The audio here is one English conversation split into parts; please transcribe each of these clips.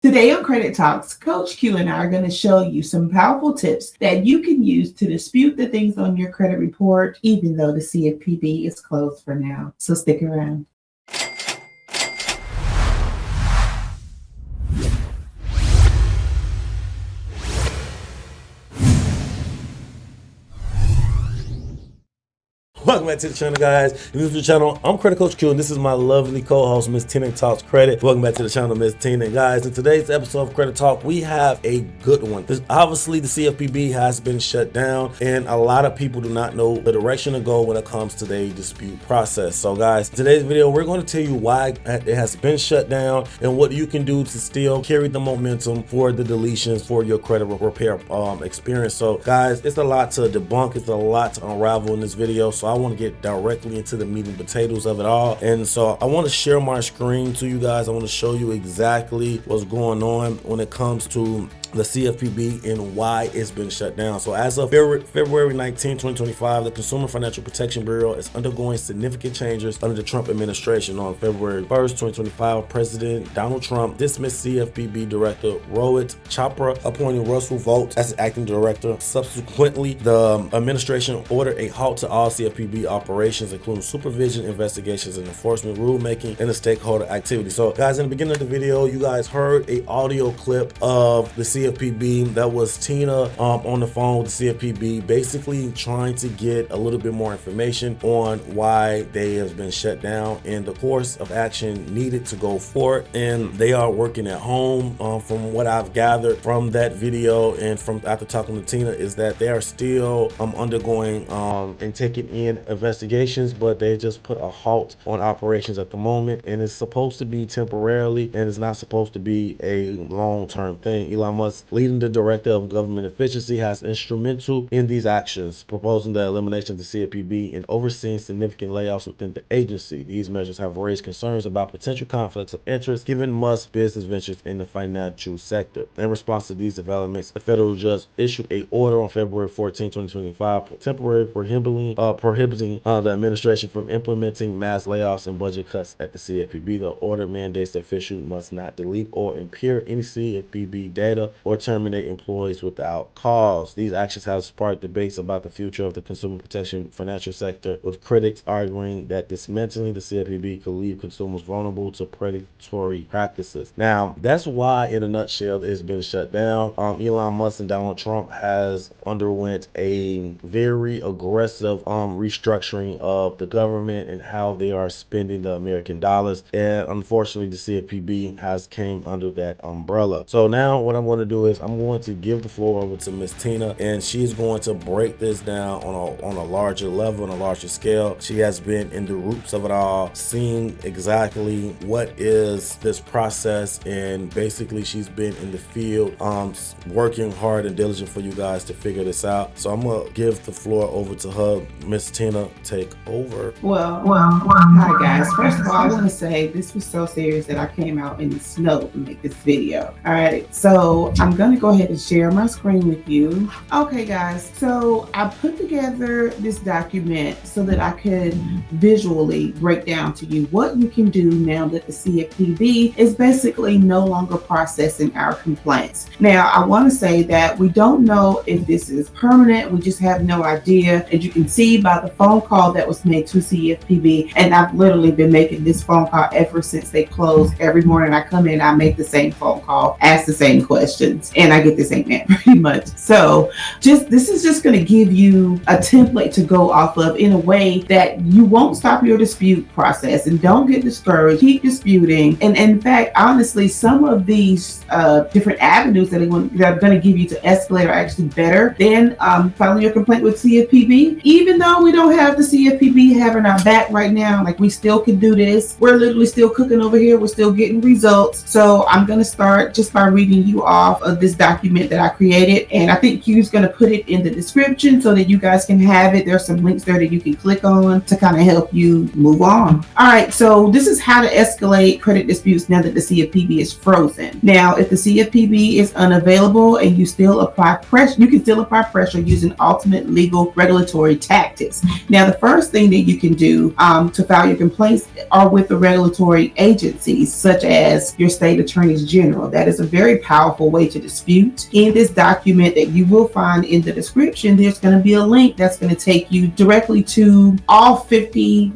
Today on Credit Talks, Coach Q and I are going to show you some powerful tips that you can use to dispute the things on your credit report, even though the CFPB is closed for now. So stick around. Welcome back to the channel, guys. If you're new to the channel, I'm Credit Coach Q, and this is my lovely co-host, Miss Tina Talks Credit. Welcome back to the channel, Miss Tina. And guys, in today's episode of Credit Talk, we have a good one. Obviously, the CFPB has been shut down, and a lot of people do not know the direction to go when it comes to the dispute process. So, guys, in today's video, we're going to tell you why it has been shut down and what you can do to still carry the momentum for the deletions for your credit repair experience. So, guys, it's a lot to debunk. It's a lot to unravel in this video. So, I want to get directly into the meat and potatoes of it all, and so I want to share my screen to you guys. I want to show you exactly what's going on when it comes to the CFPB and why it's been shut down. So as of February 19, 2025, the Consumer Financial Protection Bureau is undergoing significant changes under the Trump administration. On February 1st, 2025, President Donald Trump dismissed CFPB Director Rohit Chopra, appointing Russell Vought as acting director. Subsequently, the administration ordered a halt to all CFPB operations, including supervision, investigations, and enforcement, rulemaking, and the stakeholder activity. So guys, in the beginning of the video, you guys heard a audio clip of the CFPB. That was Tina on the phone with the CFPB, basically trying to get a little bit more information on why they have been shut down and the course of action needed to go forward. And they are working at home. From what I've gathered from that video and from after talking to Tina, is that they are still undergoing and taking in investigations, but they just put a halt on operations at the moment, and it's supposed to be temporarily, and it's not supposed to be a long-term thing. Elon Musk, leading the director of government efficiency, has instrumental in these actions, proposing the elimination of the CFPB and overseeing significant layoffs within the agency. These measures have raised concerns about potential conflicts of interest given Musk's business ventures in the financial sector. In response to these developments, the federal judge issued an order on February 14, 2025, temporarily prohibiting the administration from implementing mass layoffs and budget cuts at the CFPB. The order mandates the official must not delete or impair any CFPB data or terminate employees without cause. These actions have sparked debates about the future of the consumer protection financial sector, with critics arguing that dismantling the CFPB could leave consumers vulnerable to predatory practices. Now, that's why, in a nutshell, it's been shut down. Elon Musk and Donald Trump has underwent a very aggressive restructuring of the government and how they are spending the American dollars, and unfortunately, the CFPB has came under that umbrella. So now, what I'm going to do is I'm going to give the floor over to Miss Tina, and she's going to break this down on a larger level, on a larger scale. She has been in the roots of it all, seeing exactly what is this process, and basically she's been in the field working hard and diligent for you guys to figure this out. So I'm gonna give the floor over to her. Miss Tina, take over. Well, hi guys. First of all, I want to say this was so serious that I came out in the snow to make this video. All right, so I'm going to go ahead and share my screen with you. Okay guys, so I put together this document so that I could visually break down to you what you can do now that the CFPB is basically no longer processing our complaints. Now, I want to say that we don't know if this is permanent. We just have no idea. As you can see by the phone call that was made to CFPB, and I've literally been making this phone call ever since they closed. Every morning I come in, I make the same phone call, ask the same questions, and I get the same answer pretty much. So this is just going to give you a template to go off of in a way that you won't stop your dispute process, and don't get discouraged. Keep disputing. And in fact, honestly, some of these different avenues that are going to give you to escalate are actually better than filing your complaint with CFPB. Even though we don't have the CFPB having our back right now, like, we still can do this. We're literally still cooking over here. We're still getting results. So I'm going to start just by reading you off of this document that I created, and I think Q's going to put it in the description so that you guys can have it. There's some links there that you can click on to kind of help you move on. All right, so this is how to escalate credit disputes now that the CFPB is frozen. Now, if the CFPB is unavailable and you still apply pressure, you can still apply pressure using ultimate legal regulatory tactics. Now, the first thing that you can do to file your complaints are with the regulatory agencies, such as your state attorneys general. That is a very powerful way to dispute. In this document that you will find in the description, there's going to be a link that's going to take you directly to all 50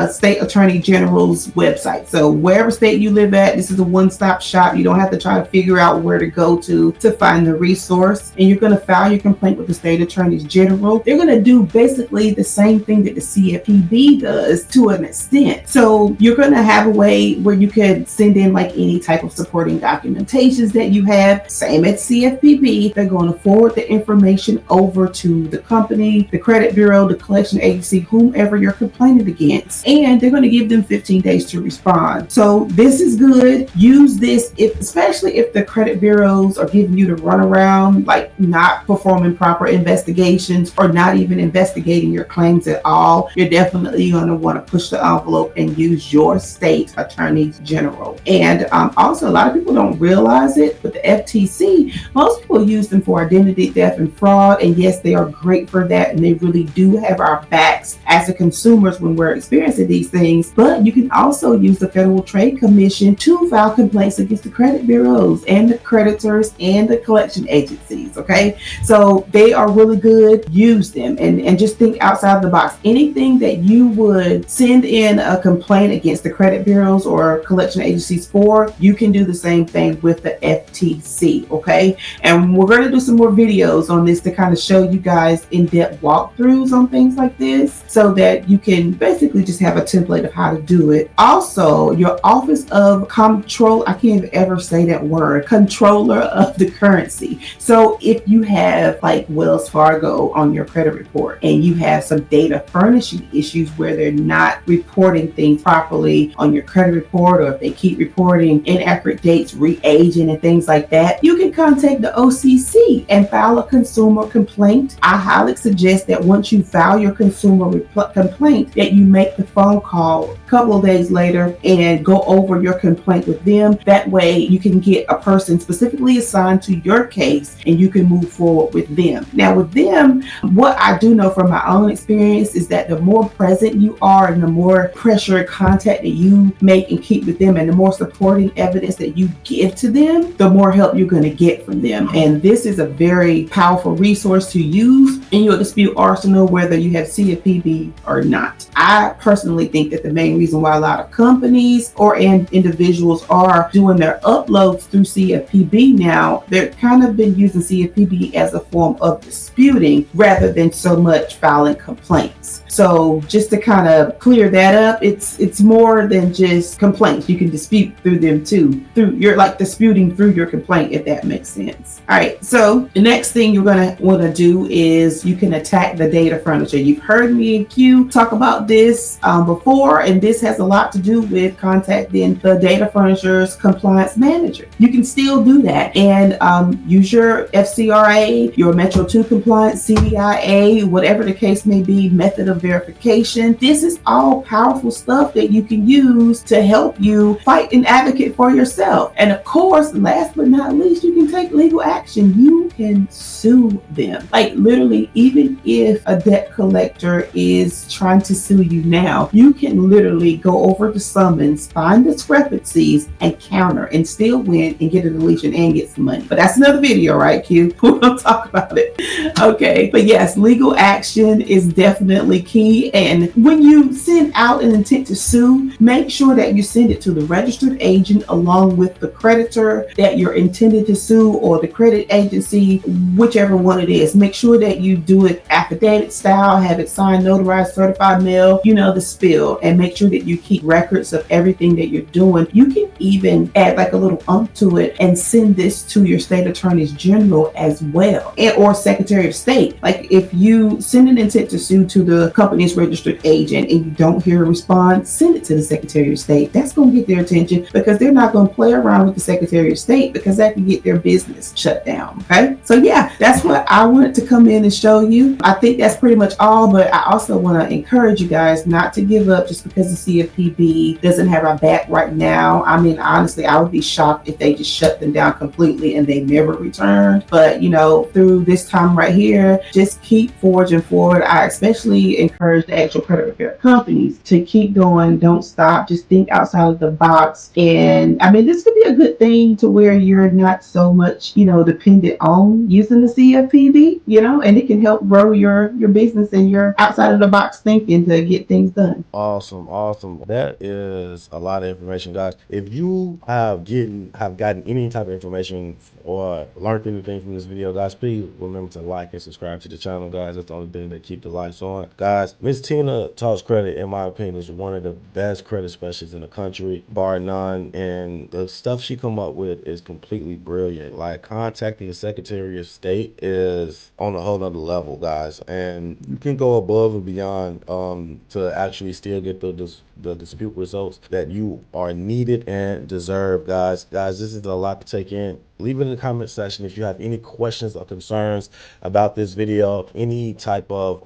state attorney general's websites. So wherever state you live at, this is a one-stop shop. You don't have to try to figure out where to go to find the resource. And you're going to file your complaint with the state attorneys general. They're going to do basically the same thing that the CFPB does to an extent. So you're going to have a way where you can send in like any type of supporting documentations that you have. Same at CFPB. They're going to forward the information over to the company, the credit bureau, the collection agency, whomever you're complaining against, and they're going to give them 15 days to respond. So this is good. Use this especially if the credit bureaus are giving you the runaround, like not performing proper investigations or not even investigating your claims at all. You're definitely going to want to push the envelope and use your state attorney general. And also, a lot of people don't realize it, but the FTC, most people use them for identity theft and fraud. And yes, they are great for that. And they really do have our backs as the consumers when we're experiencing these things. But you can also use the Federal Trade Commission to file complaints against the credit bureaus and the creditors and the collection agencies. Okay, so they are really good. Use them and just think outside the box. Anything that you would send in a complaint against the credit bureaus or collection agencies for, you can do the same thing with the FTC. Okay, and we're going to do some more videos on this to kind of show you guys in-depth walkthroughs on things like this so that you can basically just have a template of how to do it. Also, your Office of Control, I can't ever say that word, Controller of the Currency. So if you have like Wells Fargo on your credit report and you have some data furnishing issues where they're not reporting things properly on your credit report, or if they keep reporting inaccurate dates, re-aging and things like that, you can contact the OCC and file a consumer complaint. I highly suggest that once you file your consumer complaint, that you make the phone call a couple of days later and go over your complaint with them. That way you can get a person specifically assigned to your case and you can move forward with them. Now with them, what I do know from my own experience is that the more present you are and the more pressure and contact that you make and keep with them and the more supporting evidence that you give to them, the more help you're going to get from them. And this is a very powerful resource to use in your dispute arsenal, whether you have CFPB or not. I personally think that the main reason why a lot of companies or individuals are doing their uploads through CFPB now, they're kind of been using CFPB as a form of disputing rather than so much filing complaints. So just to kind of clear that up, it's more than just complaints. You can dispute through them too. You're like disputing through your complaint, if that makes sense. All right. So the next thing you're going to want to do is you can attack the data furnisher. You've heard me and Q talk about this before, and this has a lot to do with contacting the data furnisher's compliance manager. You can still do that and use your FCRA, your Metro 2 compliance, CDIA, whatever the case may be, method of verification. This is all powerful stuff that you can use to help you fight and advocate for yourself. And of course, last but not least, you can take legal action. You can sue them. Like literally, even if a debt collector is trying to sue you now, you can literally go over the summons, find discrepancies, and counter and still win and get a deletion and get some money. But that's another video, right, Q? We'll talk about it. Okay. But yes, legal action is definitely key. And when you send out an intent to sue, make sure that you send it to the registered agent along with the creditor that you're intended to sue or the credit agency, whichever one it is. Make sure that you do it affidavit style, have it signed, notarized, certified mail, you know the spill, and make sure that you keep records of everything that you're doing. You can even add like a little to it and send this to your state attorneys general as well, or secretary of state. Like if you send an intent to sue to the company's registered agent and you don't hear a response, send it to the secretary of state. That's going to get their attention because they're not going to play around with the secretary of state because that can get their business shut down. Okay, so yeah, that's what I wanted to come in and show you. I think that's pretty much all, but I also want to encourage you guys not to give up just because the CFPB doesn't have our back right now. I mean, honestly, I would be shocked if they just shut them down completely and they never returned. But you know, through this time right here, just keep forging forward. I expect especially encourage the actual credit repair companies to keep going, don't stop, just think outside of the box. And I mean, this could be a good thing to where you're not so much, dependent on using the CFPB, and it can help grow your business and your outside of the box thinking to get things done. Awesome, awesome. That is a lot of information, guys. If you have gotten any type of information or learned anything from this video, guys, please remember to like and subscribe to the channel, guys. That's the only thing that keep the lights on. Guys, Miss Tina Talks Credit, in my opinion, is one of the best credit specialists in the country, bar none. And the stuff she come up with is completely brilliant. Like, contacting the Secretary of State is on a whole nother level, guys. And you can go above and beyond to actually still get the dispute results that you are needed and deserve, guys. Guys, this is a lot to take in. Leave it in the comment section if you have any questions or concerns about this video, any type of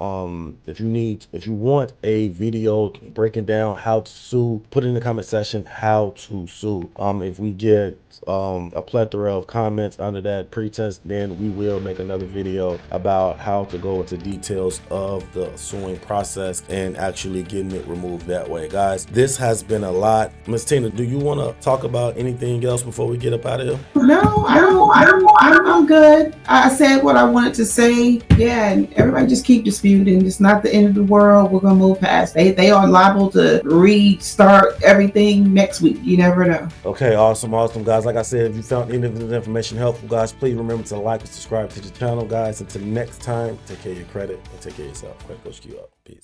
if you want a video breaking down how to sue, put in the comment section how to sue. If we get a plethora of comments under that pretense, then we will make another video about how to go into details of the suing process and actually getting it removed that way. Guys, this has been a lot. Miss Tina, do you want to talk about anything else before we get up out of here? No, I'm good. I said what I wanted to say. Yeah, and everybody just keep disputing. It's not the end of the world. We're gonna move past. They are liable to restart everything next week. You never know. Okay, awesome, guys. Like I said, if you found any of this information helpful, guys, please remember to like and subscribe to the channel, guys. Until next time, take care of your credit and take care of yourself. Credit Coach Q out. Peace.